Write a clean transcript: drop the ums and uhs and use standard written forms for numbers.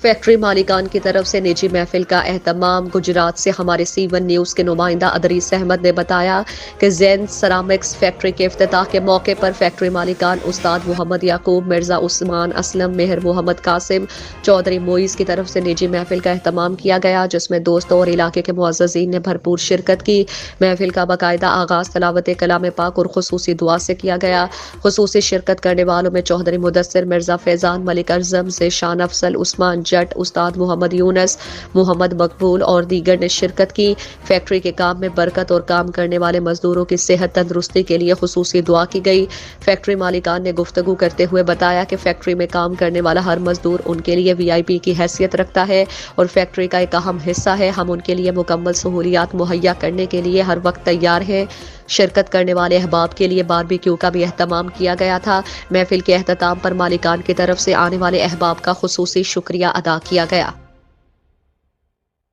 Factory مالکان کی طرف سے نجی محفل کا اہتمام۔ گجرات سے ہمارے C1 نیوز کے نمائندہ ادریس احمد نے بتایا کہ زین سرامکس فیکٹری کے افتتاح کے موقع پر فیکٹری مالکان استاد محمد یعقوب، مرزا عثمان اسلم، مہر محمد قاسم، چودھری موئز کی طرف سے نجی محفل کا اہتمام کیا گیا، جس میں دوستوں اور علاقے کے معززین نے بھرپور شرکت کی۔ محفل کا باقاعدہ آغاز تلاوت کلام پاک اور خصوصی دعا سے کیا گیا۔ خصوصی شرکت کرنے والوں میں چودھری مدثر، مرزا فیضان، ملک ارزم، ذیشان افضل، عثمان جٹ، استاد محمد یونس، محمد مقبول اور دیگر نے شرکت کی۔ فیکٹری کے کام میں برکت اور کام کرنے والے مزدوروں کی صحت تندرستی کے لیے خصوصی دعا کی گئی۔ فیکٹری مالکان نے گفتگو کرتے ہوئے بتایا کہ فیکٹری میں کام کرنے والا ہر مزدور ان کے لیے VIP کی حیثیت رکھتا ہے اور فیکٹری کا ایک اہم حصہ ہے۔ ہم ان کے لیے مکمل سہولیات مہیا کرنے کے لیے ہر وقت تیار ہیں۔ شرکت کرنے والے احباب کے لیے باربیکیو کا بھی اہتمام کیا گیا تھا۔ محفل کے اختتام پر مالکان کی طرف سے آنے والے احباب کا خصوصی شکریہ ادا کیا گیا۔